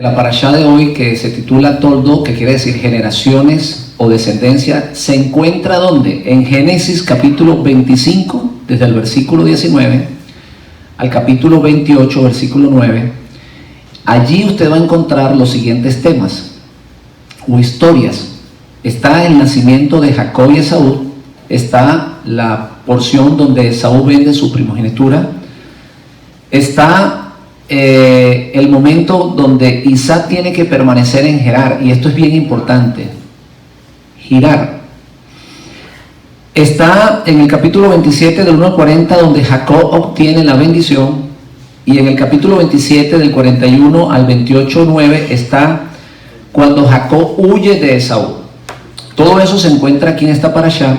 La parashá de hoy, que se titula Toldo, que quiere decir generaciones o descendencia, se encuentra ¿dónde? En Génesis capítulo 25, desde el versículo 19 al capítulo 28, versículo 9. Allí usted va a encontrar los siguientes temas o historias. Está el nacimiento de Jacob y Esaú, está la porción donde Esaú vende su primogenitura, está el momento donde Isaac tiene que permanecer en Gerar, y esto es bien importante, Gerar. Está en el capítulo 27 del 1 al 40, donde Jacob obtiene la bendición, y en el capítulo 27 del 41 al 28, 9 está cuando Jacob huye de Esaú. Todo eso se encuentra aquí en esta parashá,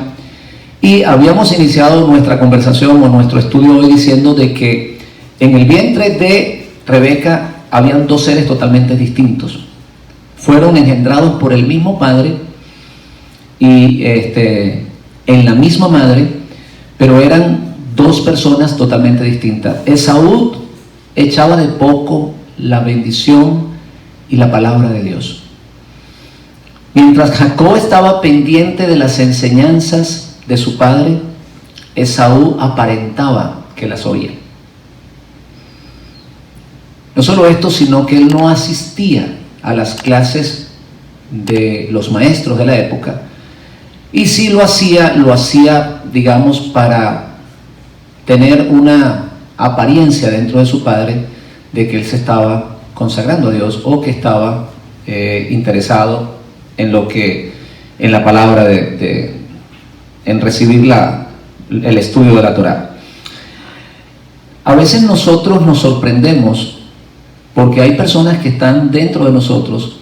y habíamos iniciado nuestra conversación o nuestro estudio hoy diciendo de que en el vientre de Rebeca habían dos seres totalmente distintos. Fueron engendrados por el mismo padre y en la misma madre, pero eran dos personas totalmente distintas. Esaú echaba de poco la bendición y la palabra de Dios, mientras Jacob estaba pendiente de las enseñanzas de su padre. Esaú aparentaba que las oía. No solo esto, sino que él no asistía a las clases de los maestros de la época, y si lo hacía, digamos, para tener una apariencia dentro de su padre de que él se estaba consagrando a Dios o que estaba interesado en la palabra en recibir el estudio de la Torá. A veces nosotros nos sorprendemos porque hay personas que están dentro de nosotros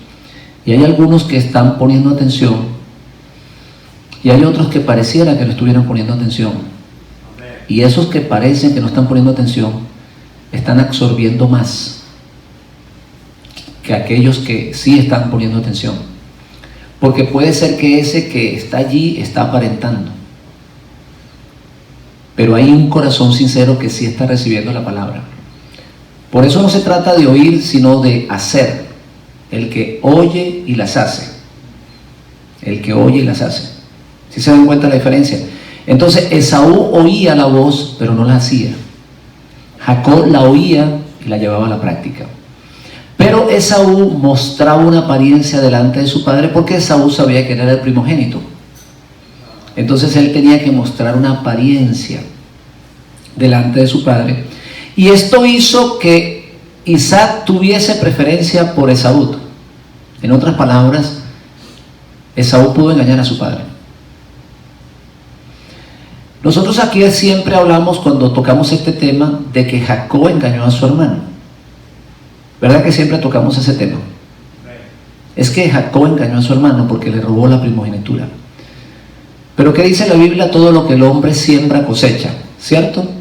y hay algunos que están poniendo atención y hay otros que pareciera que no estuvieran poniendo atención. Y esos que parecen que no están poniendo atención están absorbiendo más que aquellos que sí están poniendo atención. Porque puede ser que ese que está allí está aparentando, pero hay un corazón sincero que sí está recibiendo la palabra. Por eso no se trata de oír, sino de hacer. El que oye y las hace. El que oye y las hace. ¿Sí se dan cuenta la diferencia? Entonces Esaú oía la voz, pero no la hacía. Jacob la oía y la llevaba a la práctica. Pero Esaú mostraba una apariencia delante de su padre, porque Esaú sabía que él era el primogénito. Entonces él tenía que mostrar una apariencia delante de su padre. Y esto hizo que Isaac tuviese preferencia por Esaú. En otras palabras, Esaú pudo engañar a su padre. Nosotros aquí siempre hablamos, cuando tocamos este tema, de que Jacob engañó a su hermano. ¿Verdad que siempre tocamos ese tema? Es que Jacob engañó a su hermano porque le robó la primogenitura. Pero ¿qué dice la Biblia? Todo lo que el hombre siembra cosecha, ¿cierto?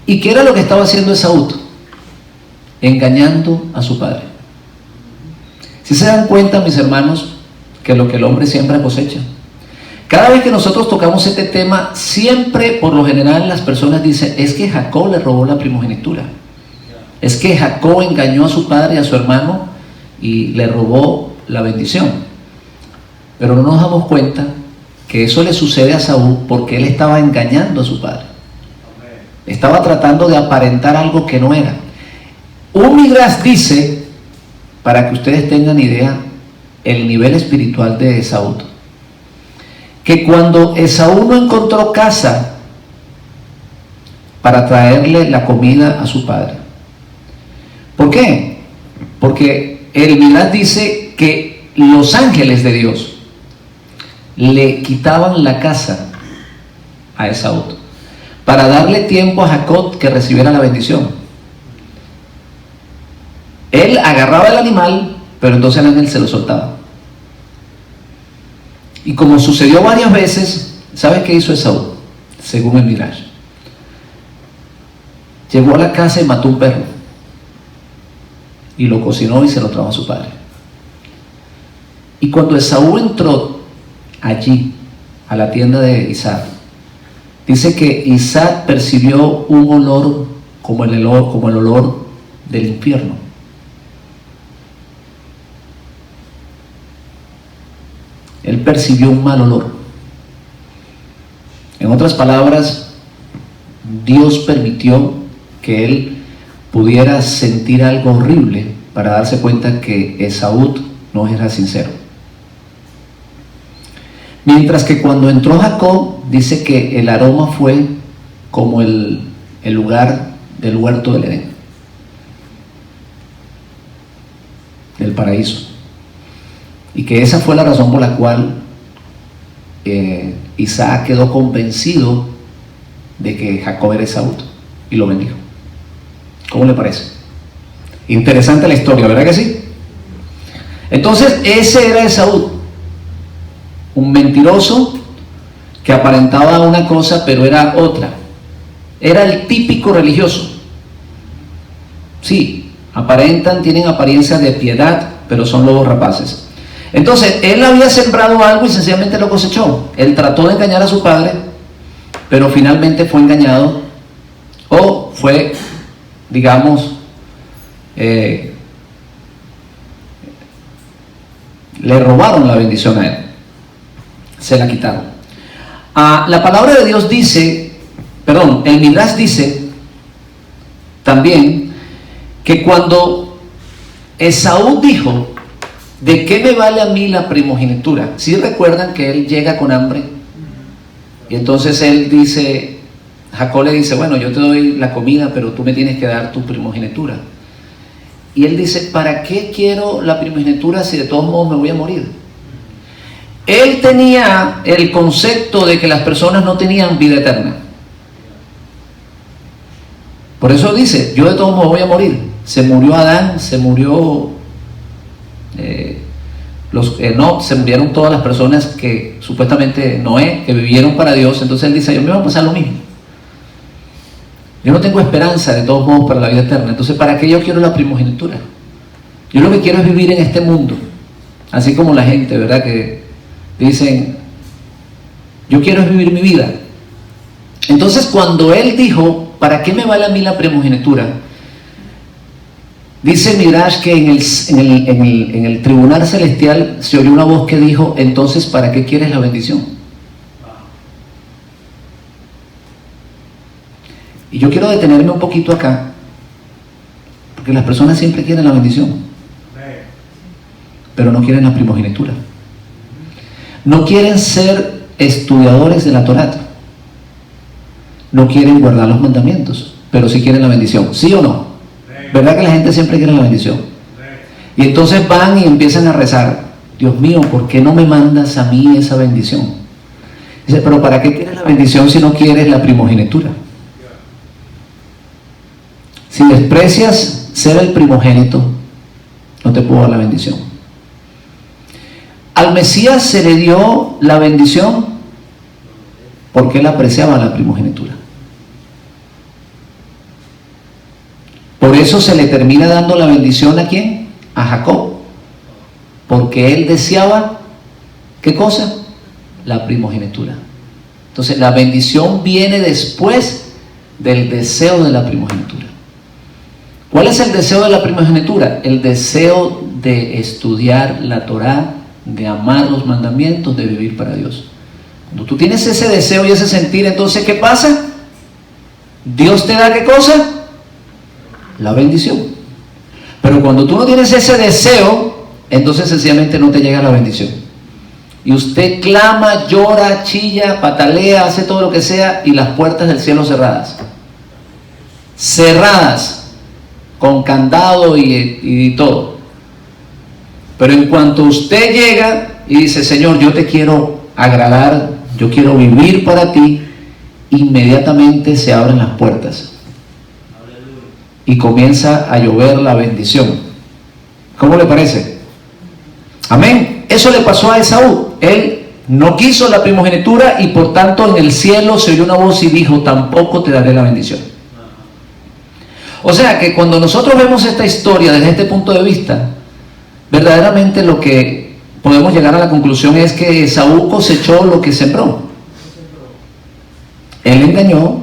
¿Y qué era lo que estaba haciendo Esaú? Engañando a su padre. Si se dan cuenta, mis hermanos, que lo que el hombre siembra cosecha. Cada vez que nosotros tocamos este tema, siempre, por lo general, las personas dicen: es que Jacob le robó la primogenitura. Es que Jacob engañó a su padre y a su hermano y le robó la bendición. Pero no nos damos cuenta que eso le sucede a Saúl porque él estaba engañando a su padre. Estaba tratando de aparentar algo que no era. Un Midrash dice, para que ustedes tengan idea, el nivel espiritual de Esaú, que cuando Esaú no encontró casa para traerle la comida a su padre. ¿Por qué? Porque el Midrash dice que los ángeles de Dios le quitaban la casa a Esaú para darle tiempo a Jacob que recibiera la bendición. Él agarraba el animal, pero entonces el ángel se lo soltaba. Y como sucedió varias veces, ¿sabe qué hizo Esaú? Según el Midrash, llegó a la casa y mató un perro y lo cocinó y se lo trajo a su padre. Y cuando Esaú entró allí a la tienda de Isaac, dice que Isaac percibió un olor como el olor del infierno. él percibió un mal olor. En otras palabras, Dios permitió que él pudiera sentir algo horrible para darse cuenta que Esaú no era sincero. Mientras que cuando entró Jacob, dice que el aroma fue como el lugar del huerto del Edén, del paraíso, y que esa fue la razón por la cual Isaac quedó convencido de que Jacob era Esaú y lo bendijo. ¿Cómo le parece? Interesante la historia, ¿verdad que sí? Entonces ese era Esaú, un mentiroso que aparentaba una cosa pero era otra. Era el típico religioso. Sí, aparentan, tienen apariencia de piedad, pero son lobos rapaces. Entonces él había sembrado algo y sencillamente lo cosechó. Él trató de engañar a su padre, pero finalmente fue engañado, o fue, digamos, le robaron la bendición a él, se la quitaron. La palabra de Dios dice, el Midrash dice también que cuando Esaú dijo, ¿de qué me vale a mí la primogenitura? ¿Sí recuerdan que él llega con hambre? Y entonces él dice, Jacob le dice, bueno, yo te doy la comida, pero tú me tienes que dar tu primogenitura. Y él dice, ¿para qué quiero la primogenitura si de todos modos me voy a morir? Él tenía el concepto de que las personas no tenían vida eterna. Por eso dice, yo de todos modos voy a morir. Se murió Adán, se murió se murieron todas las personas que supuestamente Noé, que vivieron para Dios. Entonces él dice, yo me va a pasar lo mismo. Yo no tengo esperanza de todos modos para la vida eterna. Entonces, ¿para qué yo quiero la primogenitura? Yo lo que quiero es vivir en este mundo. Así como la gente, ¿verdad? Que dicen, yo quiero vivir mi vida. Entonces, cuando él dijo, ¿para qué me vale a mí la primogenitura? Dice Midrash que en el tribunal celestial se oyó una voz que dijo, entonces, ¿para qué quieres la bendición? Y yo quiero detenerme un poquito acá, porque las personas siempre quieren la bendición, pero no quieren la primogenitura. No quieren ser estudiadores de la Torá, no quieren guardar los mandamientos, pero sí quieren la bendición, ¿sí o no? ¿Verdad que la gente siempre quiere la bendición? Y entonces van y empiezan a rezar, Dios mío, ¿por qué no me mandas a mí esa bendición? Dice, pero ¿para qué quieres la bendición si no quieres la primogenitura? Si desprecias ser el primogénito, no te puedo dar la bendición. Al Mesías se le dio la bendición porque él apreciaba la primogenitura. Por eso se le termina dando la bendición ¿a quién? A Jacob. Porque él deseaba, ¿qué cosa? La primogenitura. Entonces la bendición viene después del deseo de la primogenitura. ¿Cuál es el deseo de la primogenitura? El deseo de estudiar la Torá, de amar los mandamientos, de vivir para Dios. Cuando tú tienes ese deseo y ese sentir, entonces ¿qué pasa? Dios te da ¿qué cosa? La bendición. Pero cuando tú no tienes ese deseo, entonces sencillamente no te llega la bendición. Y usted clama, llora, chilla, patalea, hace todo lo que sea y las puertas del cielo cerradas. Cerradas, con candado y todo. Pero en cuanto usted llega y dice, Señor, yo te quiero agradar, yo quiero vivir para ti, inmediatamente se abren las puertas y comienza a llover la bendición. ¿Cómo le parece? Amén. Eso le pasó a Esaú. Él no quiso la primogenitura y por tanto en el cielo se oyó una voz y dijo, tampoco te daré la bendición. O sea que cuando nosotros vemos esta historia desde este punto de vista, verdaderamente lo que podemos llegar a la conclusión es que Esaú cosechó lo que sembró. Él engañó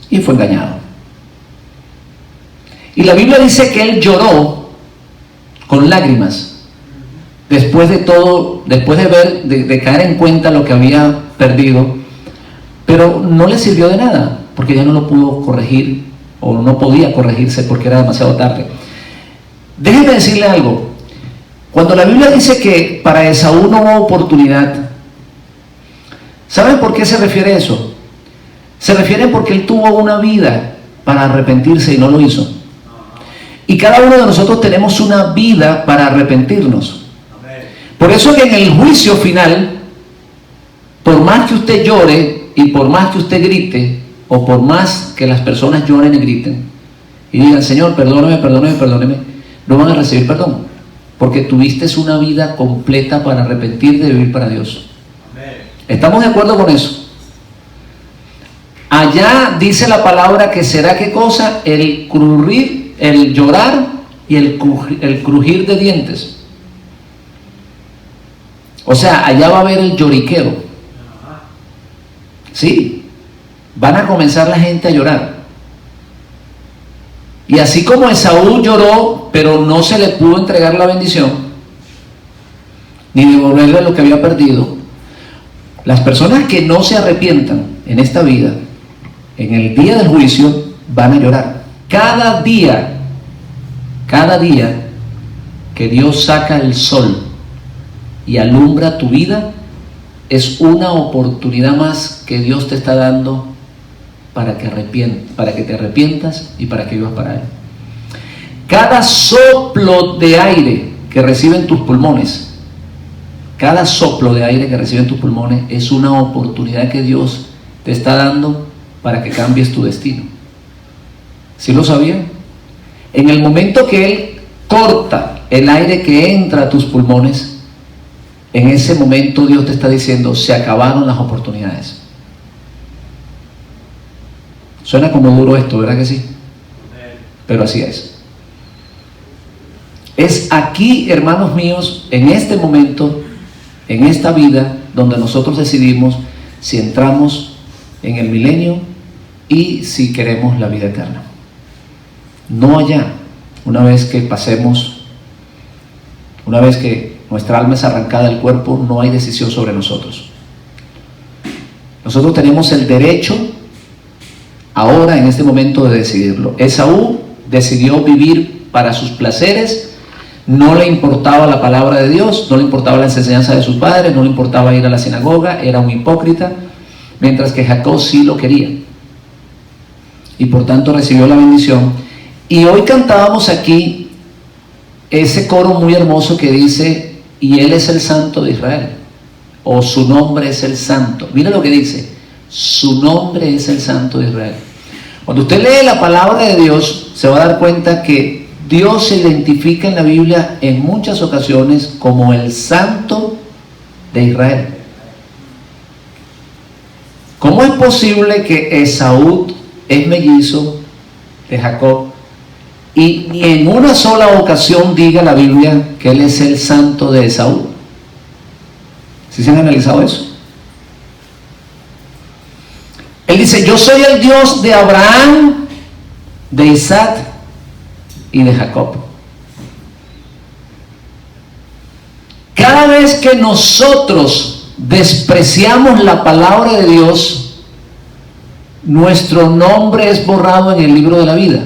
y fue engañado. Y la Biblia dice que él lloró con lágrimas después de todo, después de ver, de caer en cuenta lo que había perdido, pero no le sirvió de nada, porque ya no lo pudo corregir, o no podía corregirse porque era demasiado tarde. Déjenme decirle algo. Cuando la Biblia dice que para Esaú no hubo oportunidad, ¿saben por qué se refiere a eso? Se refiere porque él tuvo una vida para arrepentirse y no lo hizo. Y cada uno de nosotros tenemos una vida para arrepentirnos. Por eso que en el juicio final, por más que usted llore y por más que usted grite, o por más que las personas lloren y griten y digan, Señor, perdóname, perdóname, perdóname, no van a recibir perdón, porque tuviste una vida completa para arrepentir de vivir para Dios. ¿Estamos de acuerdo con eso? Allá dice la palabra que será ¿qué cosa? El crujir, el llorar y el crujir de dientes. O sea, allá va a haber el lloriqueo. Sí, van a comenzar la gente a llorar. Y así como Esaú lloró, pero no se le pudo entregar la bendición, ni devolverle lo que había perdido, las personas que no se arrepientan en esta vida, en el día del juicio, van a llorar. Cada día que Dios saca el sol y alumbra tu vida, es una oportunidad más que Dios te está dando para que te arrepientas y para que vivas para Él. Cada soplo de aire que reciben tus pulmones, cada soplo de aire que reciben tus pulmones es una oportunidad que Dios te está dando para que cambies tu destino. ¿Sí lo sabían? En el momento que Él corta el aire que entra a tus pulmones, en ese momento Dios te está diciendo, se acabaron las oportunidades. Suena como duro esto, ¿verdad que sí? Pero así es. Es aquí, hermanos míos, en este momento, en esta vida, donde nosotros decidimos si entramos en el milenio y si queremos la vida eterna. No allá, una vez que pasemos, una vez que nuestra alma es arrancada del cuerpo, no hay decisión sobre nosotros. Nosotros tenemos el derecho ahora, en este momento, de decidirlo. Esaú decidió vivir para sus placeres, no le importaba la palabra de Dios, no le importaba la enseñanza de sus padres, no le importaba ir a la sinagoga, era un hipócrita, mientras que Jacob sí lo quería. Y por tanto recibió la bendición. Y hoy cantábamos aquí ese coro muy hermoso que dice, y Él es el Santo de Israel, o su nombre es el Santo. Mira lo que dice, su nombre es el Santo de Israel. Cuando usted lee la palabra de Dios, se va a dar cuenta que Dios se identifica en la Biblia en muchas ocasiones como el Santo de Israel. ¿Cómo es posible que Esaú es mellizo de Jacob y ni en una sola ocasión diga la Biblia que él es el santo de Esaú? ¿Sí se han analizado eso? Él dice, yo soy el Dios de Abraham, de Isaac y de Jacob. Cada vez que nosotros despreciamos la palabra de Dios, nuestro nombre es borrado en el libro de la vida.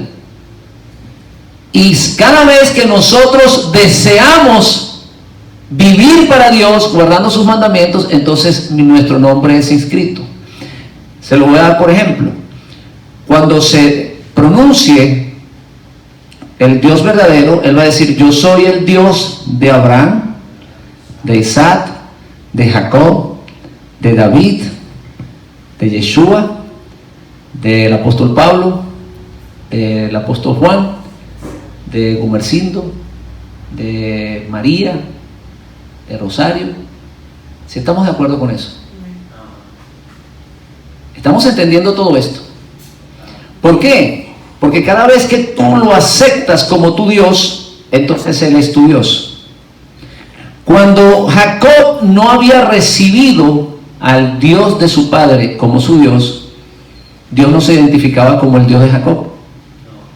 Y cada vez que nosotros deseamos vivir para Dios, guardando sus mandamientos, entonces nuestro nombre es inscrito. Se lo voy a dar por ejemplo. Cuando se pronuncie el Dios verdadero, Él va a decir, yo soy el Dios de Abraham, de Isaac, de Jacob, de David, de Yeshua, del apóstol Pablo, del apóstol Juan, de Gumersindo, de María, de Rosario. ¿Sí estamos de acuerdo con eso? ¿Estamos entendiendo todo esto? ¿Por qué? Porque cada vez que tú lo aceptas como tu Dios, entonces Él es tu Dios. Cuando Jacob no había recibido al Dios de su padre como su Dios, Dios no se identificaba como el Dios de Jacob.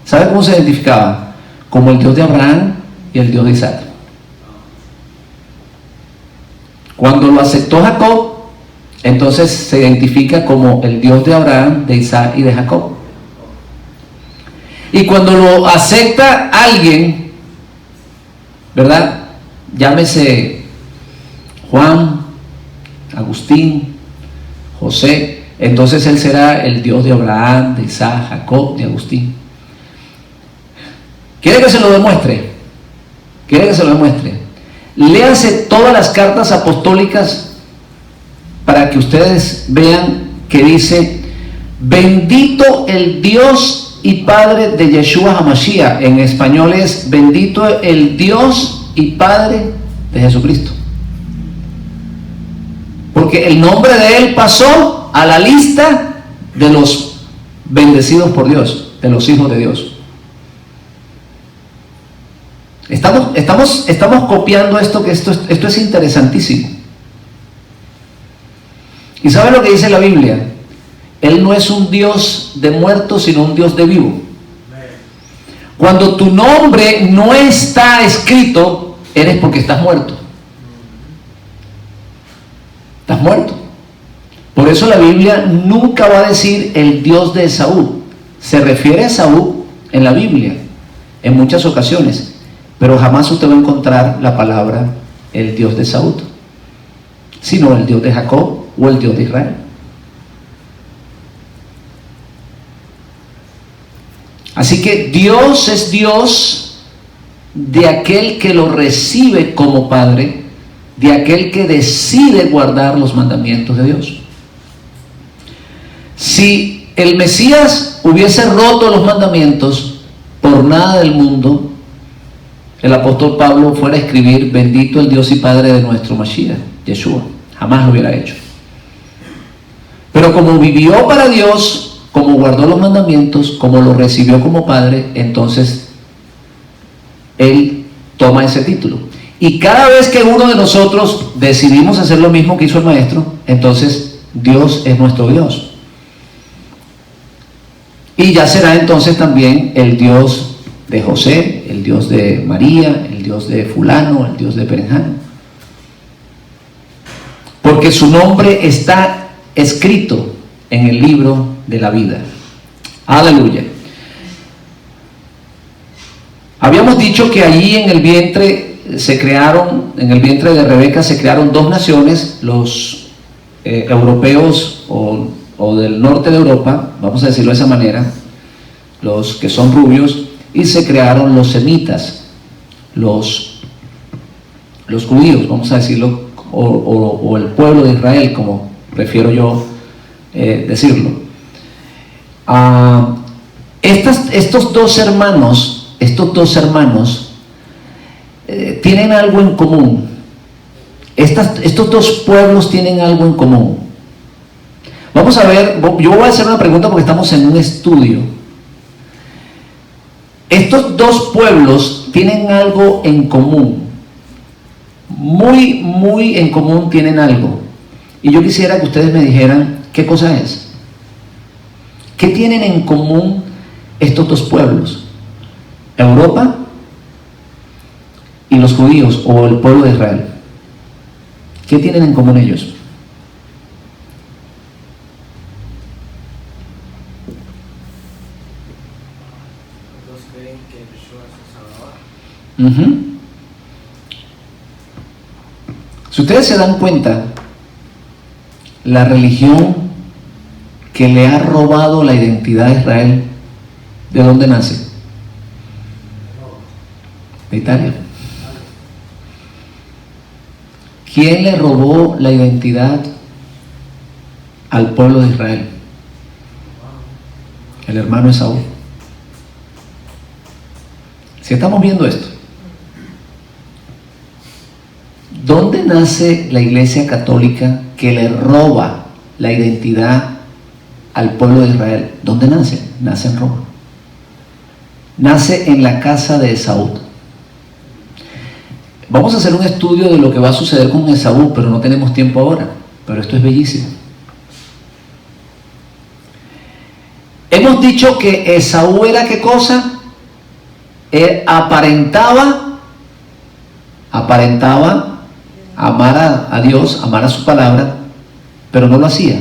¿Sabe cómo se identificaba? Como el Dios de Abraham y el Dios de Isaac. Cuando lo aceptó Jacob, entonces se identifica como el Dios de Abraham, de Isaac y de Jacob. Y cuando lo acepta alguien, ¿verdad? Llámese Juan, Agustín, José, entonces él será el Dios de Abraham, de Isaac, Jacob, de Agustín. ¿Quiere que se lo demuestre? ¿Quiere que se lo demuestre? Léanse todas las cartas apostólicas para que ustedes vean que dice: bendito el Dios y Padre de Yeshua HaMashiach. En español es: bendito el Dios y Padre de Jesucristo. Porque el nombre de él pasó a la lista de los bendecidos por Dios, de los hijos de Dios. Estamos copiando esto, que esto es interesantísimo. ¿Y sabe lo que dice la Biblia? Él no es un Dios de muertos, sino un Dios de vivo. Cuando tu nombre no está escrito, eres porque estás muerto. Estás muerto. Por eso la Biblia nunca va a decir el Dios de Esaú. Se refiere a Esaú en la Biblia, en muchas ocasiones, pero jamás usted va a encontrar la palabra el Dios de Esaú, sino el Dios de Jacob o el Dios de Israel. Así que Dios es Dios de aquel que lo recibe como Padre, de aquel que decide guardar los mandamientos de Dios. Si el Mesías hubiese roto los mandamientos, por nada del mundo el apóstol Pablo fuera a escribir: bendito el Dios y Padre de nuestro Mashiach, Yeshua. Jamás lo hubiera hecho. Pero como vivió para Dios, como guardó los mandamientos, como lo recibió como Padre, entonces él toma ese título. Y cada vez que uno de nosotros decidimos hacer lo mismo que hizo el Maestro, entonces Dios es nuestro Dios. Y ya será entonces también el Dios de José, el Dios de María, el Dios de fulano, el Dios de Perejano. Porque su nombre está escrito en el libro de la vida. Aleluya. Habíamos dicho que allí en el vientre en el vientre de Rebeca se crearon dos naciones, los europeos o del norte de Europa, vamos a decirlo de esa manera, los que son rubios, y se crearon los semitas, los judíos, vamos a decirlo, o el pueblo de Israel, como prefiero yo decirlo. Estos dos hermanos tienen algo en común. Estos dos pueblos tienen algo en común. Vamos a ver, yo voy a hacer una pregunta porque estamos en un estudio. Estos dos pueblos tienen algo en común. Muy, muy en común tienen algo. Y yo quisiera que ustedes me dijeran qué cosa es. ¿Qué tienen en común estos dos pueblos? Europa y los judíos o el pueblo de Israel. ¿Qué tienen en común ellos? Todos creen que Yeshua es el Salvador. Si ustedes se dan cuenta, la religión que le ha robado la identidad a Israel, ¿de dónde nace? De Italia. ¿Quién le robó la identidad al pueblo de Israel? El hermano Esaú. Si estamos viendo esto, ¿dónde nace la Iglesia Católica que le roba la identidad al pueblo de Israel? ¿Dónde nace? Nace en Roma. Nace en la casa de Esaú. Vamos a hacer un estudio de lo que va a suceder con Esaú, pero no tenemos tiempo ahora. Pero esto es bellísimo. Hemos dicho que Esaú era ¿qué cosa? Aparentaba amar a Dios, amar a su palabra, pero no lo hacía.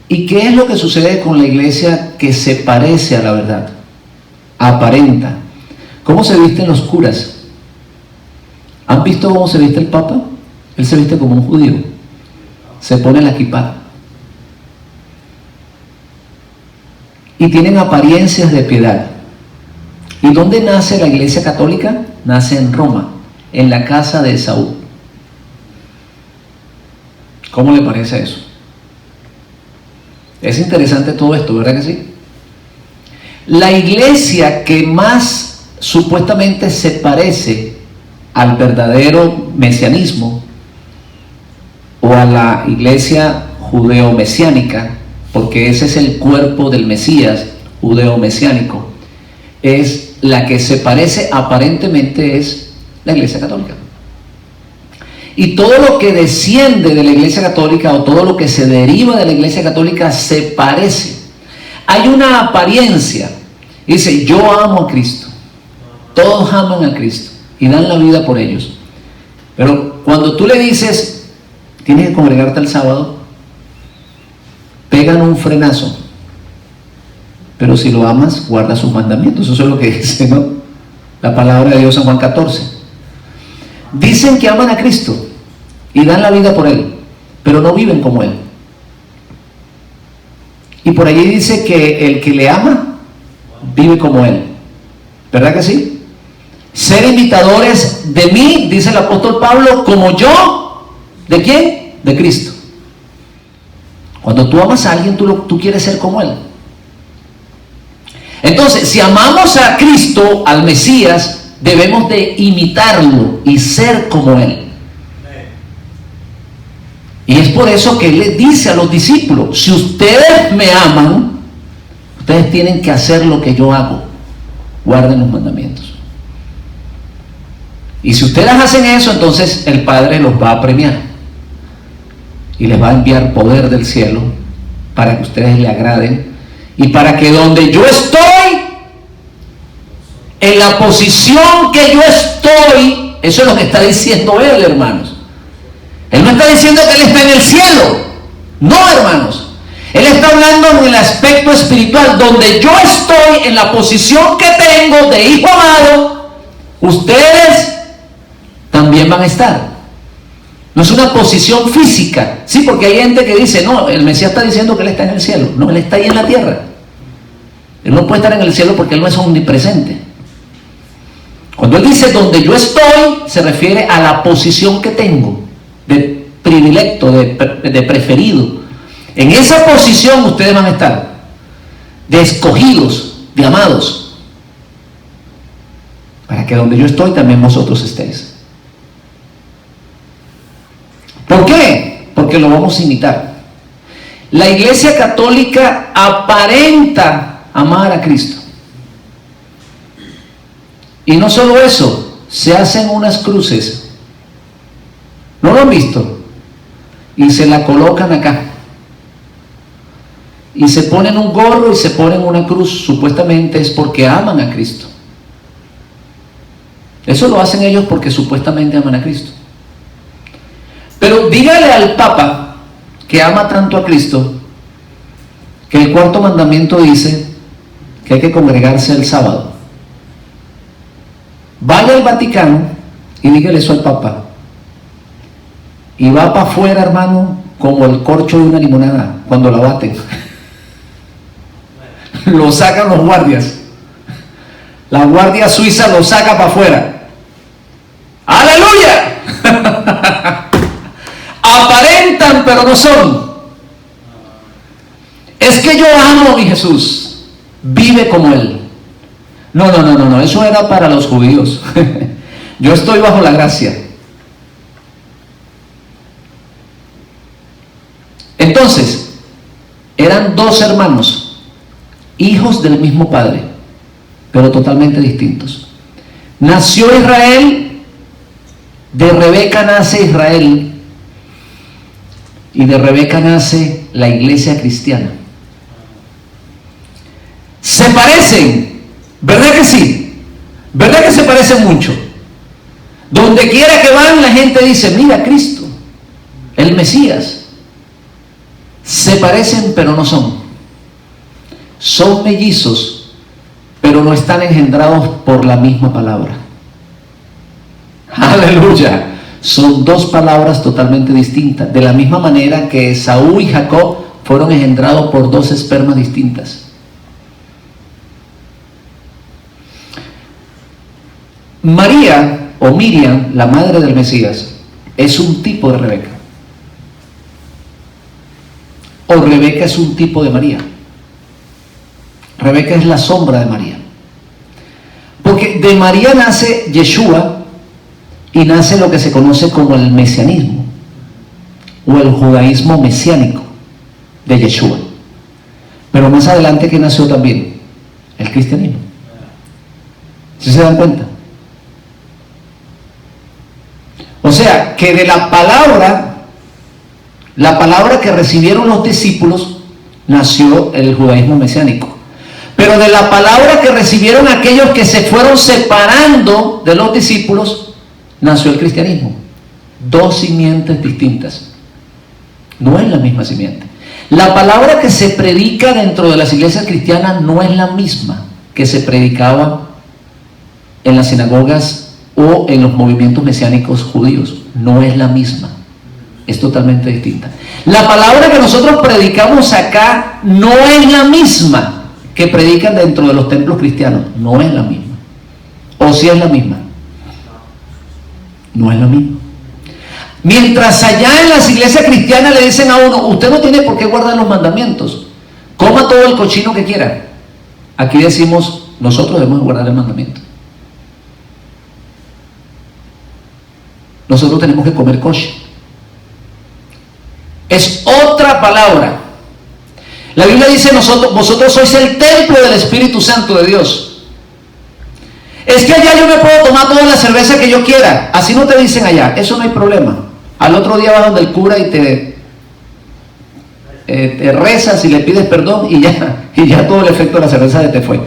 ¿Y qué es lo que sucede con la iglesia que se parece a la verdad? Aparenta. ¿Cómo se visten los curas? ¿Han visto cómo se viste el Papa? Él se viste como un judío. Se pone la kipá. Y tienen apariencias de piedad. ¿Y dónde nace la iglesia católica? Nace en Roma, en la casa de Esaú. ¿Cómo le parece eso? Es interesante todo esto, ¿verdad que sí? La iglesia que más supuestamente se parece al verdadero mesianismo o a la iglesia judeo-mesiánica, porque ese es el cuerpo del Mesías judeo-mesiánico, es la que se parece aparentemente es la iglesia católica. Y todo lo que desciende de la iglesia católica o todo lo que se deriva de la iglesia católica se parece. Hay una apariencia. Dice, yo amo a Cristo. Todos aman a Cristo y dan la vida por ellos. Pero cuando tú le dices, tienes que congregarte el sábado, pegan un frenazo. Pero si lo amas, guarda sus mandamientos. Eso es lo que dice, ¿no? La palabra de Dios en Juan 14. Dicen que aman a Cristo y dan la vida por Él, pero no viven como Él. Y por allí dice que el que le ama, vive como Él. ¿Verdad que sí? Ser imitadores de mí, dice el apóstol Pablo, como yo, ¿de quién? De Cristo. Cuando tú amas a alguien, tú quieres ser como Él. Entonces, si amamos a Cristo, al Mesías, debemos de imitarlo y ser como Él. Y es por eso que Él le dice a los discípulos, si ustedes me aman, ustedes tienen que hacer lo que yo hago. Guarden los mandamientos. Y si ustedes hacen eso, entonces el Padre los va a premiar. Y les va a enviar poder del cielo para que ustedes le agraden. Y para que donde yo estoy, en la posición que yo estoy, eso es lo que está diciendo Él, hermanos. Él no está diciendo que Él está en el cielo. No, hermanos. Él está hablando en el aspecto espiritual. Donde yo estoy, en la posición que tengo de hijo amado, ustedes también van a estar. No es una posición física. Sí, porque hay gente que dice, no, el Mesías está diciendo que Él está en el cielo. No, Él está ahí en la tierra. Él no puede estar en el cielo porque Él no es omnipresente. Cuando Él dice donde yo estoy, se refiere a la posición que tengo, de predilecto, de preferido. En esa posición ustedes van a estar, de escogidos, de amados, para que donde yo estoy también vosotros estéis. ¿Por qué? Porque lo vamos a imitar. La iglesia católica aparenta amar a Cristo. Y no solo eso, se hacen unas cruces. ¿No lo han visto? Y se la colocan acá. Y se ponen un gorro y se ponen una cruz. Supuestamente es porque aman a Cristo. Eso lo hacen ellos porque supuestamente aman a Cristo. Pero dígale al Papa que ama tanto a Cristo que el cuarto mandamiento dice que hay que congregarse el sábado. Vaya al Vaticano y dígale eso al Papa. Y va para afuera, hermano, como el corcho de una limonada cuando la baten. Lo sacan los guardias. La guardia suiza lo saca para afuera. ¡Aleluya! Aparentan, pero no son. Es que yo amo a mi Jesús. Vive como Él. No. Eso era para los judíos. Yo estoy bajo la gracia. Entonces, eran dos hermanos, hijos del mismo padre, pero totalmente distintos. Nació Israel, de Rebeca nace Israel, y de Rebeca nace la iglesia cristiana. Se parecen, ¿verdad que sí? ¿Verdad que se parecen mucho? Donde quiera que van, la gente dice, mira Cristo, el Mesías. Se parecen, pero no son. Son mellizos, pero no están engendrados por la misma palabra. Aleluya. Son dos palabras totalmente distintas. De la misma manera que Esaú y Jacob fueron engendrados por dos espermas distintas. María o Miriam, la madre del Mesías, es un tipo de Rebeca. O Rebeca es un tipo de María. Rebeca es la sombra de María. Porque de María nace Yeshua y nace lo que se conoce como el mesianismo o el judaísmo mesiánico de Yeshua. Pero más adelante, ¿qué nació también? El cristianismo. ¿Sí se dan cuenta? O sea, que de la palabra que recibieron los discípulos, nació el judaísmo mesiánico. Pero de la palabra que recibieron aquellos que se fueron separando de los discípulos, nació el cristianismo. Dos simientes distintas. No es la misma simiente. La palabra que se predica dentro de las iglesias cristianas no es la misma que se predicaba en las sinagogas o en los movimientos mesiánicos judíos. No es la misma. Es totalmente distinta. La palabra que nosotros predicamos acá no es la misma que predican dentro de los templos cristianos. No es la misma. ¿O sí es la misma? No es la misma. Mientras allá en las iglesias cristianas le dicen a uno, usted no tiene por qué guardar los mandamientos, coma todo el cochino que quiera. Aquí decimos, nosotros debemos guardar el mandamiento. Nosotros tenemos que comer kosher. Es otra palabra. La Biblia dice, vosotros sois el templo del Espíritu Santo de Dios. Es que allá yo me puedo tomar toda la cerveza que yo quiera. Así no te dicen allá. Eso no hay problema. Al otro día vas donde el cura y te rezas y le pides perdón y ya todo el efecto de la cerveza se te fue.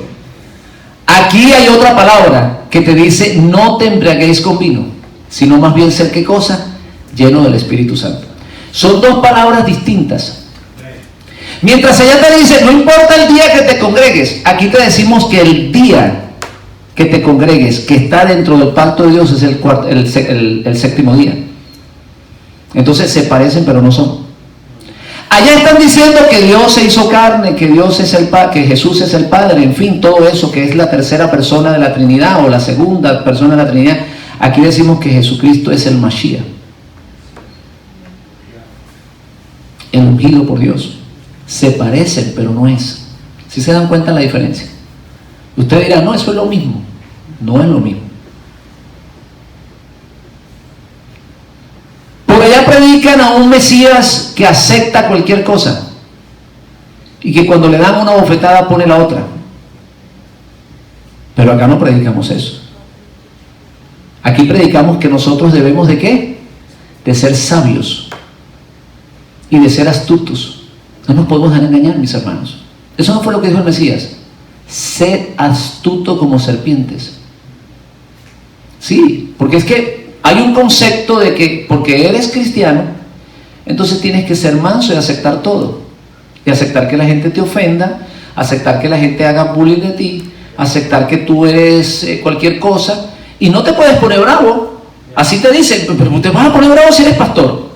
Aquí hay otra palabra que te dice, no te embriaguéis con vino, sino más bien ser, ¿qué cosa? Lleno del Espíritu Santo. Son dos palabras distintas. Mientras allá te dice, no importa el día que te congregues, aquí te decimos que el día que te congregues, que está dentro del pacto de Dios, es el séptimo día. Entonces se parecen, pero no son. Allá están diciendo que Dios se hizo carne, que que Jesús es el Padre, en fin, todo eso, que es la tercera persona de la Trinidad o la segunda persona de la Trinidad. Aquí decimos que Jesucristo es el Mashiach, el ungido por Dios. Se parecen, pero no es. ¿Sí se dan cuenta la diferencia? Usted dirá, no, eso es lo mismo. No es lo mismo. Por allá predican a un Mesías que acepta cualquier cosa y que cuando le dan una bofetada pone la otra. Pero acá no predicamos eso. Aquí predicamos que nosotros debemos ¿de qué? De ser sabios y de ser astutos. No nos podemos dejar engañar, mis hermanos. Eso no fue lo que dijo el Mesías. Sed astuto como serpientes. Sí, porque es que hay un concepto de que porque eres cristiano, entonces tienes que ser manso y aceptar todo. Y aceptar que la gente te ofenda, aceptar que la gente haga bullying de ti, aceptar que tú eres cualquier cosa, y no te puedes poner bravo. Así te dicen, pero te vas a poner bravo si eres pastor.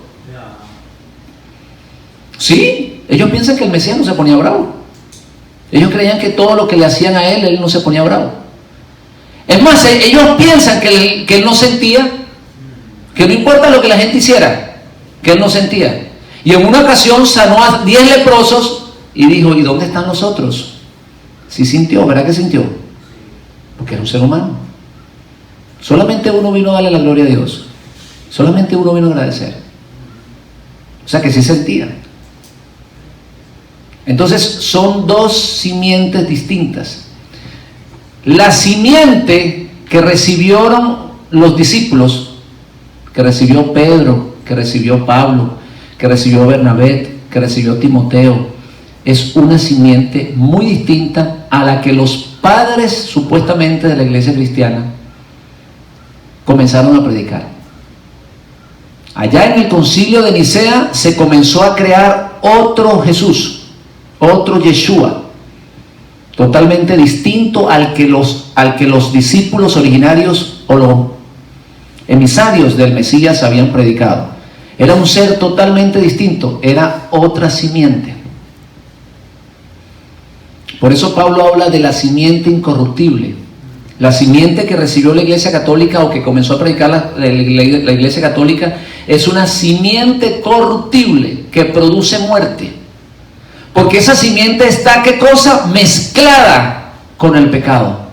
Sí. Ellos piensan que el Mesías no se ponía bravo. Ellos creían que todo lo que le hacían a él no se ponía bravo. Es más, ellos piensan que él no sentía, que no importa lo que la gente hiciera, que él no sentía. Y en una ocasión sanó a 10 leprosos y dijo, ¿y dónde están los otros? Sí sintió, ¿verdad que sintió? Porque era un ser humano. Solamente uno vino a darle la gloria a Dios. Solamente uno vino a agradecer. O sea que sí sentía. Entonces son dos simientes distintas. La simiente que recibieron los discípulos, que recibió Pedro, que recibió Pablo, que recibió Bernabé, que recibió Timoteo, es una simiente muy distinta a la que los padres supuestamente de la iglesia cristiana comenzaron a predicar. Allá en el concilio de Nicea se comenzó a crear otro Jesús, otro Yeshua, totalmente distinto al que los discípulos originarios o los emisarios del Mesías habían predicado. Era un ser totalmente distinto, era otra simiente. Por eso Pablo habla de la simiente incorruptible, la simiente que recibió la Iglesia Católica o que comenzó a predicar la Iglesia Católica. Es una simiente corruptible que produce muerte, porque esa simiente está, ¿qué cosa? Mezclada con el pecado.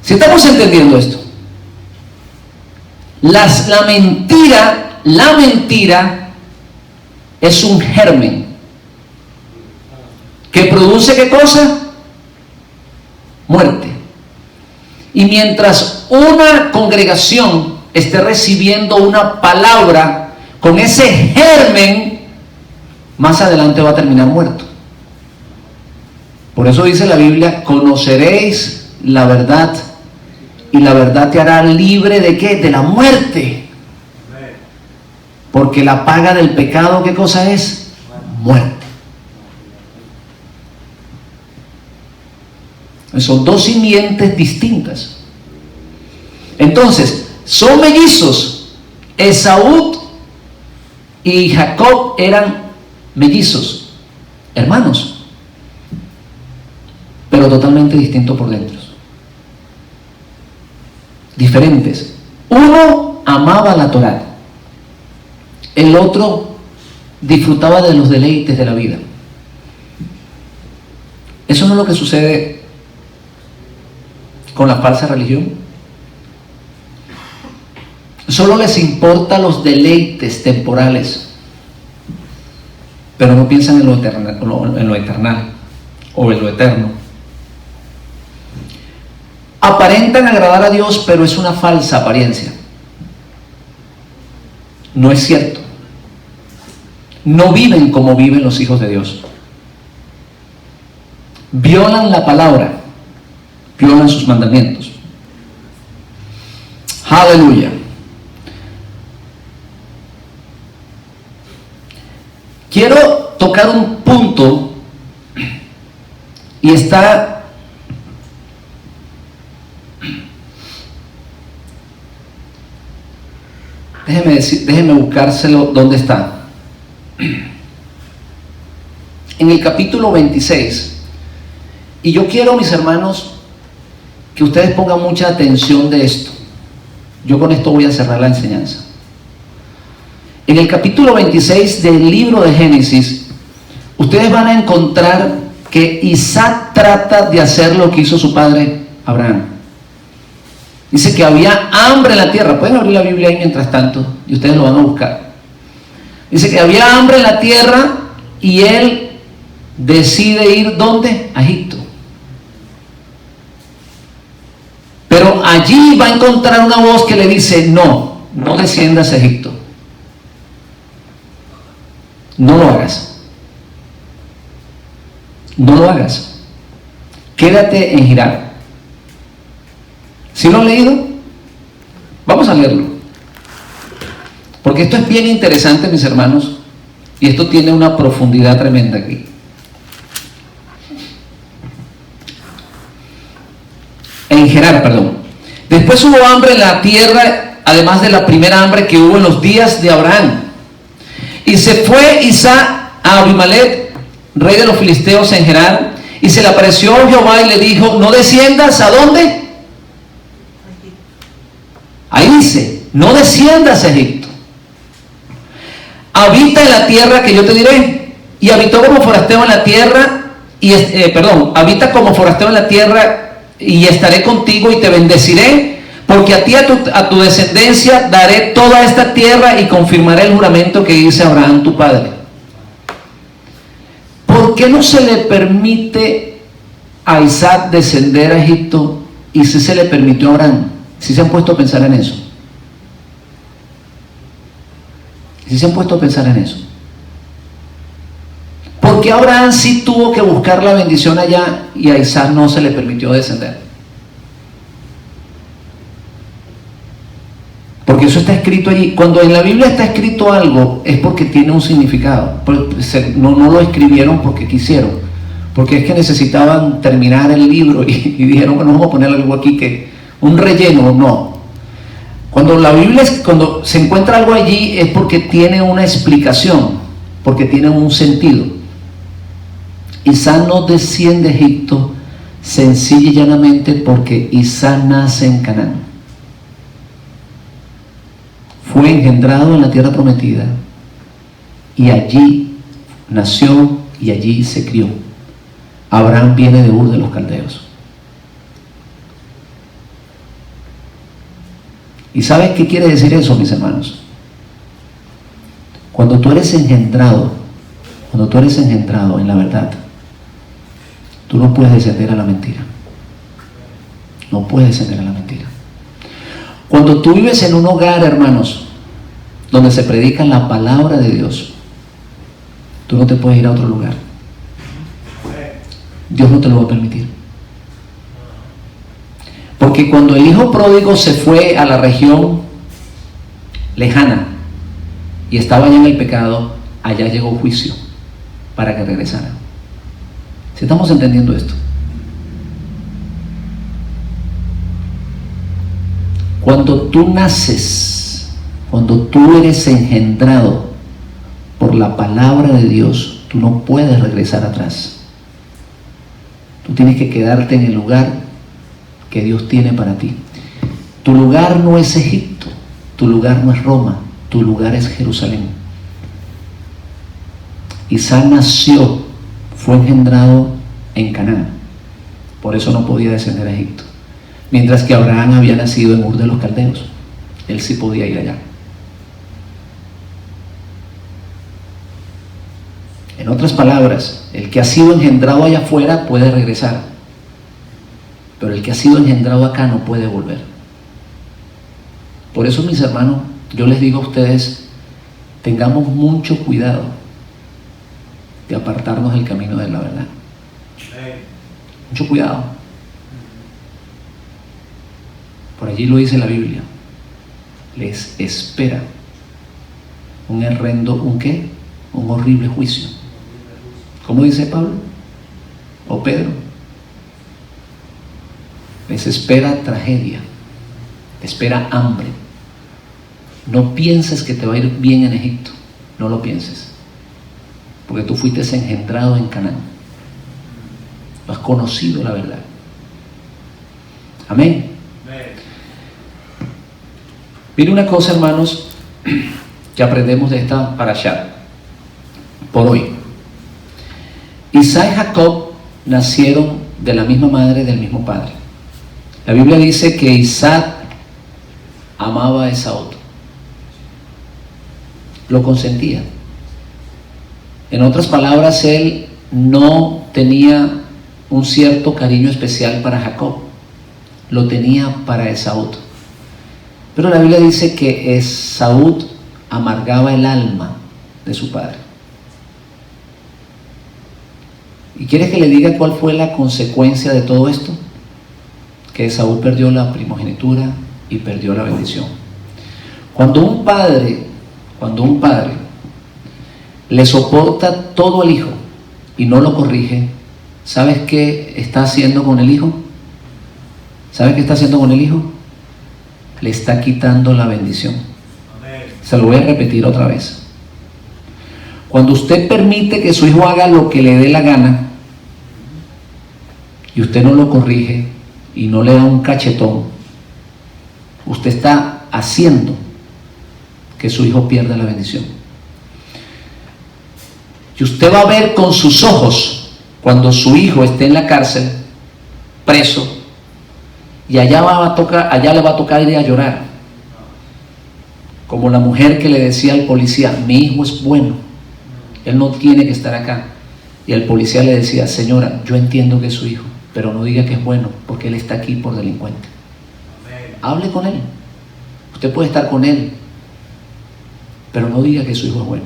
¿Sí estamos entendiendo esto? La mentira es un germen que produce, ¿qué cosa? Muerte. Y mientras una congregación esté recibiendo una palabra con ese germen, más adelante va a terminar muerto. Por eso dice la Biblia: conoceréis la verdad y la verdad te hará libre ¿de qué? De la muerte. Porque la paga del pecado, ¿qué cosa es? Muerte. Son dos simientes distintas. Entonces, son mellizos. Esaú y Jacob eran mellizos, hermanos, pero totalmente distintos por dentro, diferentes. Uno amaba la Torá, el otro disfrutaba de los deleites de la vida. Eso no es lo que sucede con la falsa religión. Solo les importan los deleites temporales, pero no piensan en lo eternal o en lo eterno. Aparentan agradar a Dios, pero es una falsa apariencia. No es cierto. No viven como viven los hijos de Dios. Violan la palabra, violan sus mandamientos. Aleluya. Quiero tocar un punto y está déjeme buscárselo dónde está. En el capítulo 26. Y yo quiero, mis hermanos, que ustedes pongan mucha atención de esto. Yo con esto voy a cerrar la enseñanza. En el capítulo 26 del libro de Génesis, ustedes van a encontrar que Isaac trata de hacer lo que hizo su padre Abraham. Dice que había hambre en la tierra. Pueden abrir la Biblia ahí mientras tanto y ustedes lo van a buscar. Dice que había hambre en la tierra y él decide ir, ¿dónde? A Egipto. Pero allí va a encontrar una voz que le dice: no desciendas a Egipto. No lo hagas. No lo hagas. Quédate en Gerar. ¿Sí lo han leído? Vamos a leerlo. Porque esto es bien interesante, mis hermanos, y esto tiene una profundidad tremenda aquí. En Gerar, perdón. Después hubo hambre en la tierra, además de la primera hambre que hubo en los días de Abraham. Y se fue Isaac a Abimelech, rey de los filisteos, en Gerar, y se le apareció Jehová y le dijo: no desciendas, ¿a dónde? Ahí dice: no desciendas a Egipto. Habita en la tierra que yo te diré. Y habitó como forastero en la tierra, habita como forastero en la tierra, y estaré contigo y te bendeciré, porque a ti a tu descendencia daré toda esta tierra y confirmaré el juramento que hice a Abraham tu padre. ¿Por qué no se le permite a Isaac descender a Egipto y si se le permitió a Abraham? ¿Sí se han puesto a pensar en eso? ¿Sí se han puesto a pensar en eso? Porque Abraham sí tuvo que buscar la bendición allá y a Isaac no se le permitió descender. Porque eso está escrito allí. Cuando en la Biblia está escrito algo, es porque tiene un significado. No lo escribieron porque quisieron. Porque es que necesitaban terminar el libro y dijeron, bueno, vamos a poner algo aquí que un relleno. No. Cuando se encuentra algo allí es porque tiene una explicación, porque tiene un sentido. Isaac no desciende a Egipto sencilla y llanamente porque Isaac nace en Canaán. Fue engendrado en la tierra prometida y allí nació y allí se crió. Abraham viene de Ur de los Caldeos. ¿Y sabes qué quiere decir eso, mis hermanos? Cuando tú eres engendrado en la verdad, tú no puedes descender a la mentira. No puedes descender a la mentira. Cuando tú vives en un hogar, hermanos, donde se predica la palabra de Dios, tú no te puedes ir a otro lugar. Dios no te lo va a permitir. Porque cuando el hijo pródigo se fue a la región lejana y estaba allá en el pecado, allá llegó juicio para que regresara. ¿Sí estamos entendiendo esto? Cuando tú naces, cuando tú eres engendrado por la palabra de Dios, tú no puedes regresar atrás. Tú tienes que quedarte en el lugar que Dios tiene para ti. Tu lugar no es Egipto, tu lugar no es Roma, tu lugar es Jerusalén. Isaac nació, fue engendrado en Canaán, por eso no podía descender a Egipto. Mientras que Abraham había nacido en Ur de los Caldeos, él sí podía ir allá. En otras palabras, el que ha sido engendrado allá afuera puede regresar, pero el que ha sido engendrado acá no puede volver. Por eso, mis hermanos, yo les digo a ustedes, tengamos mucho cuidado de apartarnos del camino de la verdad. Mucho cuidado. Por allí lo dice la Biblia. Les espera un horrible juicio. ¿Cómo dice Pablo? ¿O Pedro? Les espera tragedia, les espera hambre. No pienses que te va a ir bien en Egipto, no lo pienses, porque tú fuiste engendrado en Canaán, tú has conocido la verdad. Amén. Mire una cosa, hermanos, que aprendemos de esta parashá por hoy. Isaac y Jacob nacieron de la misma madre, del mismo padre. La Biblia dice que Isaac amaba a Esaú, lo consentía. En otras palabras, él no tenía un cierto cariño especial para Jacob, lo tenía para Esaú. Pero la Biblia dice que Esaú amargaba el alma de su padre. ¿Y quieres que le diga cuál fue la consecuencia de todo esto? Que Esaú perdió la primogenitura y perdió la bendición. Cuando un padre le soporta todo al hijo y no lo corrige, ¿sabes qué está haciendo con el hijo? ¿Sabes qué está haciendo con el hijo? Le está quitando la bendición. Se lo voy a repetir otra vez. Cuando usted permite que su hijo haga lo que le dé la gana y usted no lo corrige y no le da un cachetón, usted está haciendo que su hijo pierda la bendición. Y usted va a ver con sus ojos cuando su hijo esté en la cárcel, preso, y allá le va a tocar ir a llorar, como la mujer que le decía al policía: mi hijo es bueno, él no tiene que estar acá. Y el policía le decía: señora, yo entiendo que es su hijo, pero no diga que es bueno, porque él está aquí por delincuente. Hable con él, usted puede estar con él, pero no diga que su hijo es bueno.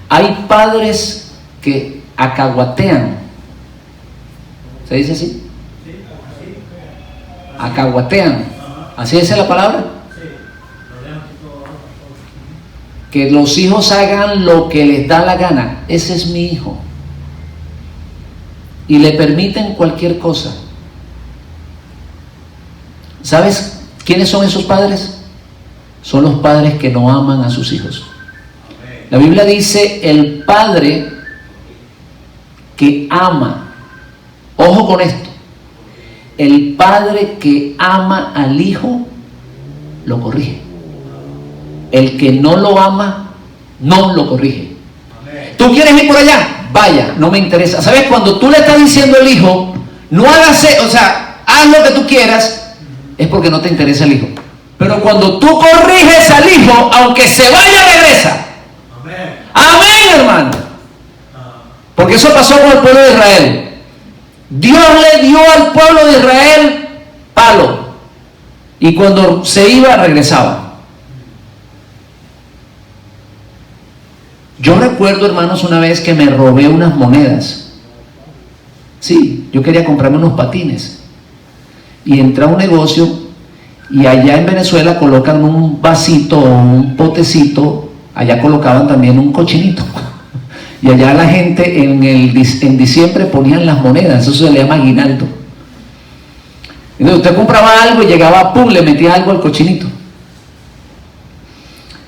Hay padres que acahuatean, ¿se dice así? Acahuatean, ¿así dice la palabra? que los hijos hagan lo que les da la gana. Ese es mi hijo. Y le permiten cualquier cosa. ¿Sabes quiénes son esos padres? Son los padres que no aman a sus hijos. La Biblia dice, el padre que ama, ojo con esto, el padre que ama al hijo, lo corrige. El que no lo ama, no lo corrige. ¿Tú quieres ir por allá? Vaya, no me interesa. ¿Sabes? Cuando tú le estás diciendo al hijo, no hagas, o sea, haz lo que tú quieras, es porque no te interesa el hijo. Pero cuando tú corriges al hijo, aunque se vaya, regresa. Amén, hermano. Porque eso pasó con el pueblo de Israel. Dios le dio al pueblo de Israel palo. Y cuando se iba, regresaba. Yo recuerdo, hermanos, una vez que me robé unas monedas. Sí, yo quería comprarme unos patines. Y entré a un negocio y allá en Venezuela colocan un vasito o un potecito. Allá colocaban también un cochinito. Y allá la gente en diciembre ponían las monedas. Eso se le llama aguinaldo. Entonces usted compraba algo y llegaba, pum, le metía algo al cochinito.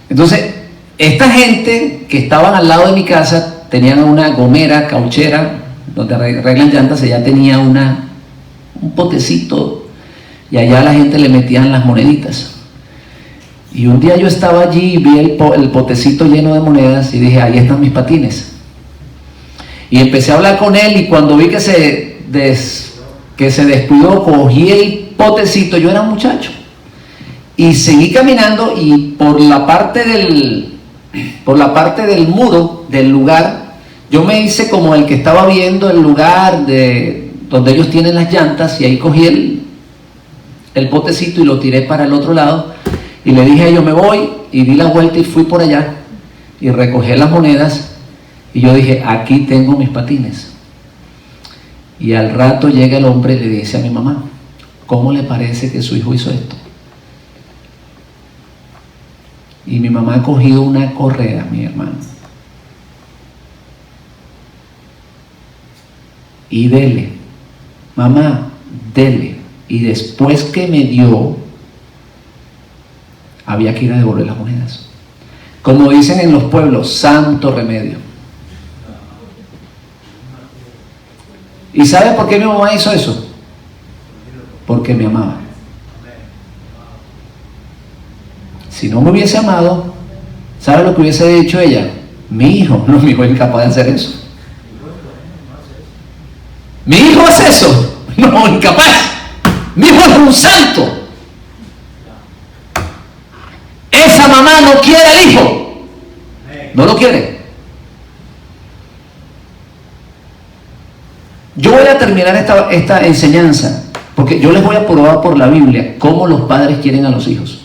Entonces, esta gente que estaban al lado de mi casa tenían una gomera, cauchera, donde arreglan llantas. Ella tenía un potecito y allá la gente le metían las moneditas. Y un día yo estaba allí y vi el potecito lleno de monedas y dije, ahí están mis patines. Y empecé a hablar con él y cuando vi que se descuidó, cogí el potecito, yo era un muchacho. Y seguí caminando y por la parte del muro del lugar, yo me hice como el que estaba viendo el lugar donde ellos tienen las llantas y ahí cogí el potecito y lo tiré para el otro lado. Y le dije, yo me voy, y di la vuelta y fui por allá y recogí las monedas y yo dije, aquí tengo mis patines. Y al rato llega el hombre y le dice a mi mamá, ¿cómo le parece que su hijo hizo esto? Y mi mamá ha cogido una correa, mi hermano, y dele, mamá, dele. Y después que me dio, había que ir a devolver las monedas. Como dicen en los pueblos, santo remedio. ¿Y sabe por qué mi mamá hizo eso? Porque me amaba. Si no me hubiese amado, ¿sabe lo que hubiese dicho ella? Mi hijo es incapaz de hacer eso. Mi hijo hace eso. No, incapaz. Mi hijo es un santo. Esa mamá no quiere al hijo. No lo quiere. Yo voy a terminar esta enseñanza porque yo les voy a probar por la Biblia cómo los padres quieren a los hijos.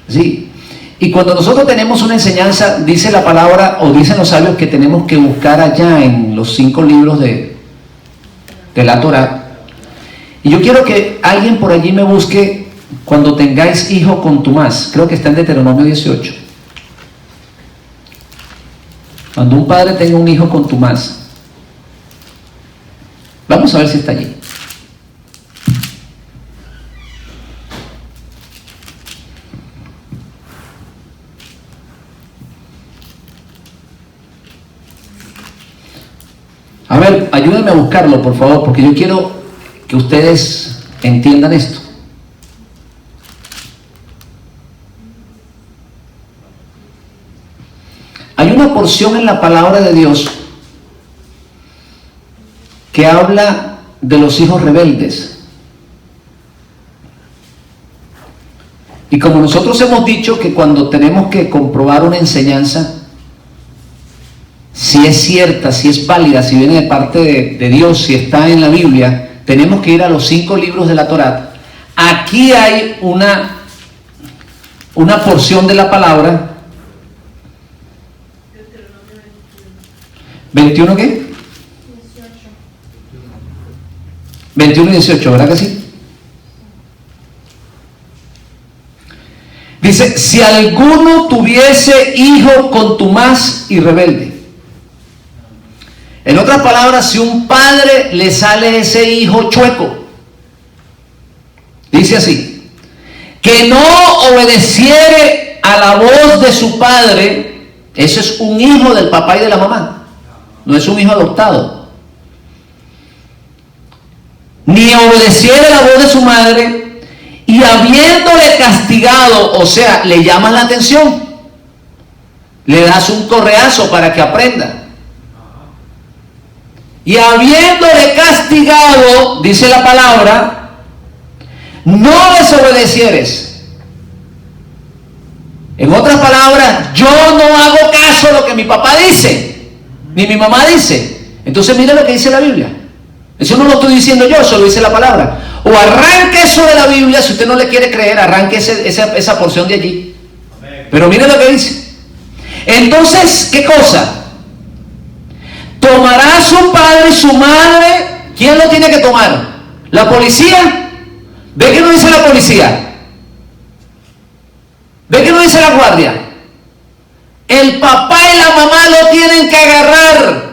¿Sí? Y cuando nosotros tenemos una enseñanza, dice la palabra o dicen los sabios que tenemos que buscar allá en los 5 libros de la Torá. Y yo quiero que alguien por allí me busque cuando tengáis hijo contumaz. Creo que está en Deuteronomio 18. Cuando un padre tenga un hijo contumaz. Vamos a ver si está allí. A ver, ayúdenme a buscarlo, por favor, porque yo quiero que ustedes entiendan esto. Hay una porción en la palabra de Dios que habla de los hijos rebeldes. Y como nosotros hemos dicho que cuando tenemos que comprobar una enseñanza, si es cierta, si es válida, si viene de parte de Dios, si está en la Biblia, tenemos que ir a los 5 libros de la Torá. Aquí hay una porción de la palabra. ¿21 qué? 21 y 18, ¿verdad que sí? Dice, si alguno tuviese hijo contumaz y rebelde. En otras palabras, si un padre le sale ese hijo chueco, dice así, que no obedeciere a la voz de su padre, ese es un hijo del papá y de la mamá, no es un hijo adoptado. Ni obedeciere la voz de su madre, y habiéndole castigado, o sea, le llamas la atención, le das un correazo para que aprenda. Y habiéndole castigado, dice la palabra, no desobedecieres. En otras palabras, yo no hago caso a lo que mi papá dice, ni mi mamá dice. Entonces mire lo que dice la Biblia. Eso no lo estoy diciendo yo, eso lo dice la palabra. O arranque eso de la Biblia, si usted no le quiere creer, arranque esa porción de allí. Pero mire lo que dice. Entonces, ¿qué cosa? Tomará su padre y su madre. ¿Quién lo tiene que tomar? ¿La policía? ¿Ve que no dice la policía? ¿Ve que no dice la guardia? El papá y la mamá lo tienen que agarrar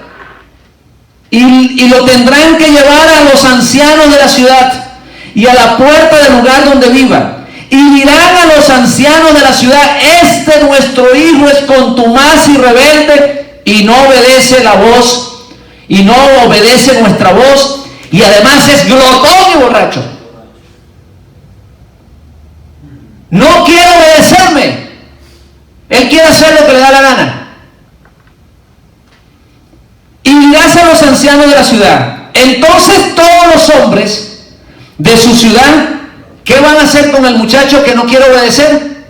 y lo tendrán que llevar a los ancianos de la ciudad y a la puerta del lugar donde viva, y dirán a los ancianos de la ciudad: este nuestro hijo es contumaz y rebelde y no obedece la voz, y no obedece nuestra voz, y además es glotón y borracho. No quiere obedecerme. Él quiere hacer lo que le da la gana. Y dirás a los ancianos de la ciudad. Entonces todos los hombres de su ciudad, ¿qué van a hacer con el muchacho que no quiere obedecer?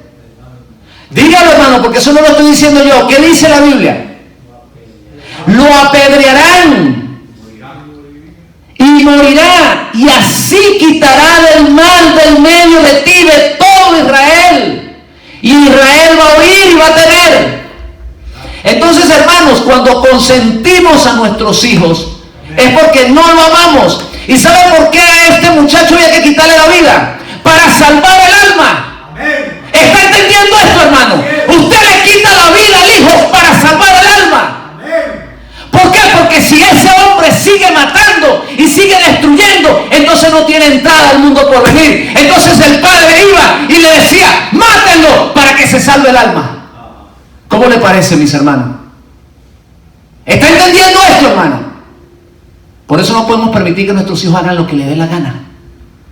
Dígalo, hermano, porque eso no lo estoy diciendo yo. ¿Qué dice la Biblia? Lo apedrearán y morirá, y así quitará del mal del medio de ti, de todo Israel, y Israel va a oír y va a temer. Entonces, hermanos, cuando consentimos a nuestros hijos es porque no lo amamos. ¿Y sabe por qué a este muchacho había que quitarle la vida? Para salvar el alma. ¿Está entendiendo esto, hermano? Usted le quita la vida al hijo para salvar el alma. ¿Por qué? Porque si ese hombre sigue matando y sigue destruyendo, entonces no tiene entrada al mundo por venir. Entonces el padre iba y le decía: mátenlo para que se salve el alma. ¿Cómo le parece, mis hermanos? ¿Está entendiendo esto, hermano? Por eso no podemos permitir que nuestros hijos hagan lo que les dé la gana.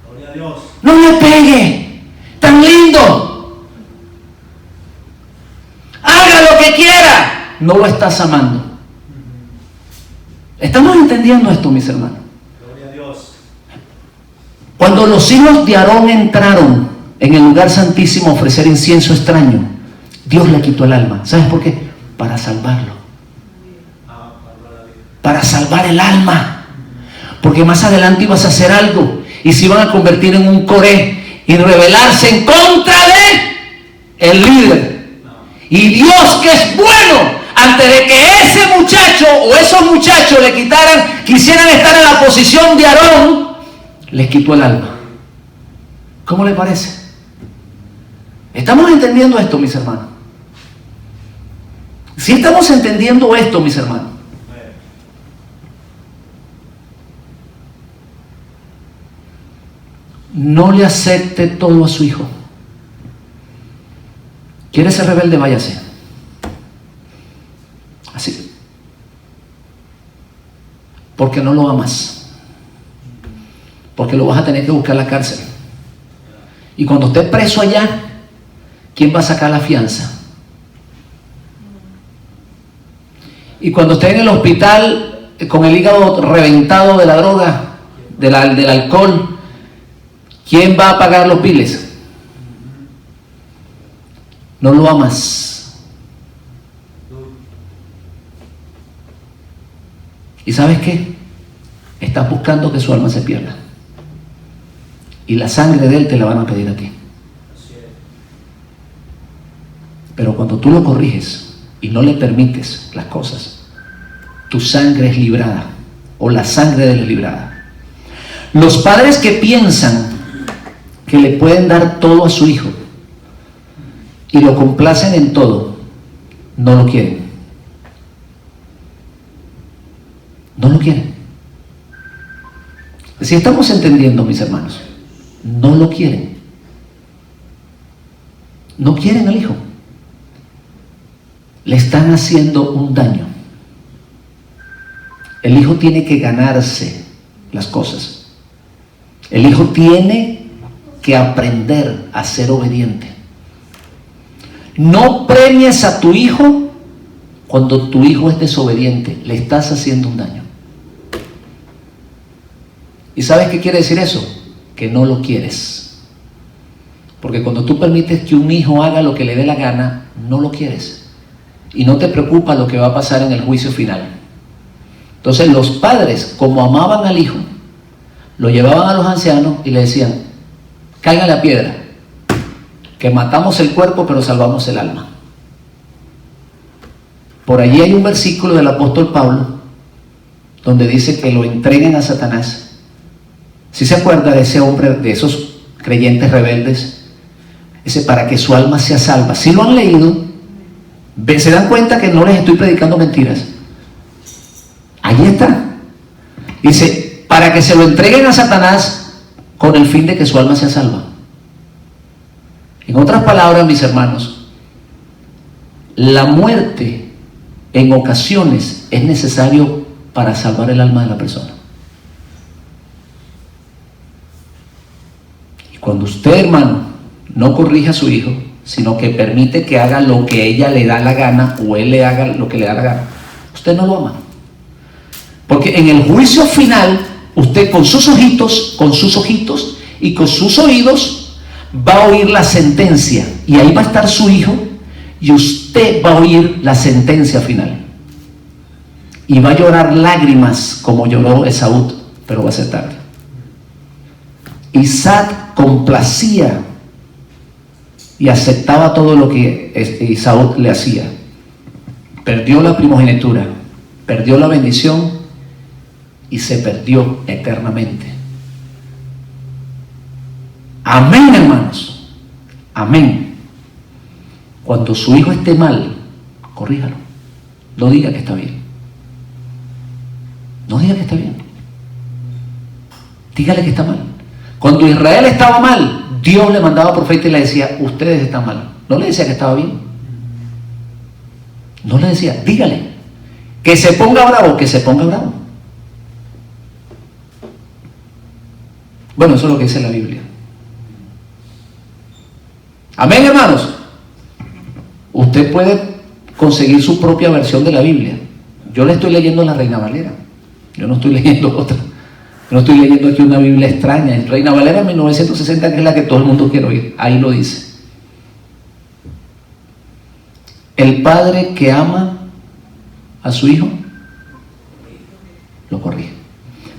Gloria a Dios. No le pegue, tan lindo. Haga lo que quiera. No lo estás amando. ¿Estamos entendiendo esto, mis hermanos? Gloria a Dios. Cuando los hijos de Aarón entraron en el lugar santísimo a ofrecer incienso extraño, Dios le quitó el alma. ¿Sabes por qué? Para salvarlo. Para salvar el alma. Porque más adelante ibas a hacer algo y se iban a convertir en un Coré y rebelarse en contra de el líder. Y Dios, que es bueno, antes de que ese muchacho o esos muchachos quisieran estar en la posición de Aarón, les quitó el alma. ¿Cómo le parece? ¿Estamos entendiendo esto, mis hermanos? Si estamos entendiendo esto, mis hermanos, no le acepte todo a su hijo. ¿Quiere ser rebelde? Váyase. Así. Porque no lo amas. Porque lo vas a tener que buscar a la cárcel. Y cuando esté preso allá, ¿quién va a sacar la fianza? Y cuando esté en el hospital con el hígado reventado de la droga, del alcohol, ¿quién va a pagar los biles? No lo amas. ¿Y sabes qué? Estás buscando que su alma se pierda. Y la sangre de él te la van a pedir a ti. Pero cuando tú lo corriges y no le permites las cosas, tu sangre es librada, o la sangre de él es librada. Los padres que piensan que le pueden dar todo a su hijo, y lo complacen en todo, no lo quieren. No lo quieren. Si estamos entendiendo, mis hermanos, no lo quieren. No quieren al hijo. Le están haciendo un daño. El hijo tiene que ganarse las cosas. El hijo tiene que aprender a ser obediente. No premies a tu hijo cuando tu hijo es desobediente. Le estás haciendo un daño. ¿Y sabes qué quiere decir eso? Que no lo quieres. Porque cuando tú permites que un hijo haga lo que le dé la gana, no lo quieres. Y no te preocupa lo que va a pasar en el juicio final. Entonces los padres, como amaban al hijo, lo llevaban a los ancianos y le decían: caiga la piedra, que matamos el cuerpo pero salvamos el alma. Por allí hay un versículo del apóstol Pablo donde dice que lo entreguen a Satanás. ¿Sí se acuerda de ese hombre, de esos creyentes rebeldes? Dice: para que su alma sea salva. Si lo han leído, se dan cuenta que no les estoy predicando mentiras. Allí está. Dice: para que se lo entreguen a Satanás con el fin de que su alma sea salva. En otras palabras, mis hermanos, la muerte en ocasiones es necesario para salvar el alma de la persona. Y cuando usted, hermano, no corrige a su hijo, sino que permite que haga lo que ella le da la gana o él le haga lo que le da la gana, usted no lo ama. Porque en el juicio final, usted con sus ojitos y con sus oídos va a oír la sentencia, y ahí va a estar su hijo y usted va a oír la sentencia final y va a llorar lágrimas como lloró Esaú, pero va a ser tarde. Isaac complacía y aceptaba todo lo que Esaú le hacía. Perdió la primogenitura, perdió la bendición y se perdió eternamente. Amén, hermanos. Amén. Cuando su hijo esté mal, corríjalo. No diga que está bien. No diga que está bien. Dígale que está mal. Cuando Israel estaba mal, Dios le mandaba profeta y le decía: ustedes están mal. No le decía que estaba bien. No le decía, dígale. Que se ponga bravo, que se ponga bravo. Bueno, eso es lo que dice la Biblia. Amén, hermanos. Usted puede conseguir su propia versión de la Biblia. Yo le estoy leyendo la Reina Valera. Yo no estoy leyendo otra. Yo no estoy leyendo aquí una Biblia extraña. En Reina Valera 1960, que es la que todo el mundo quiere oír. Ahí lo dice. El padre que ama a su hijo lo corrige.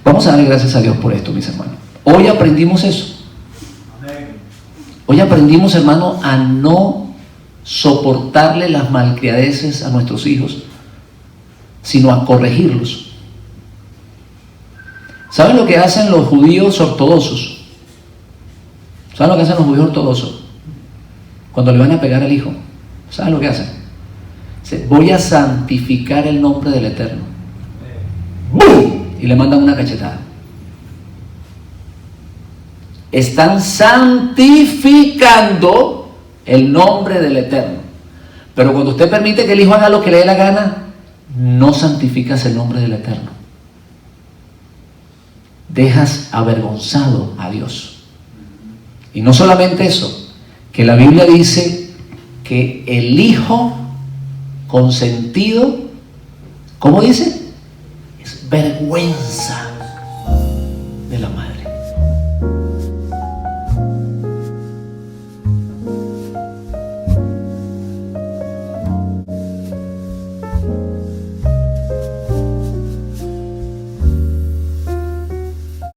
Vamos a darle gracias a Dios por esto, mis hermanos. Hoy aprendimos eso. Hoy aprendimos, hermano, a no soportarle las malcriadeces a nuestros hijos, sino a corregirlos. ¿Saben lo que hacen los judíos ortodoxos? ¿Saben lo que hacen los judíos ortodoxos? Cuando le van a pegar al hijo, ¿saben lo que hacen? Dicen: voy a santificar el nombre del Eterno. ¡Bum! Y le mandan una cachetada. Están santificando el nombre del Eterno. Pero cuando usted permite que el hijo haga lo que le dé la gana, no santificas el nombre del Eterno. Dejas avergonzado a Dios. Y no solamente eso, que la Biblia dice que el hijo consentido, ¿cómo dice? Es vergüenza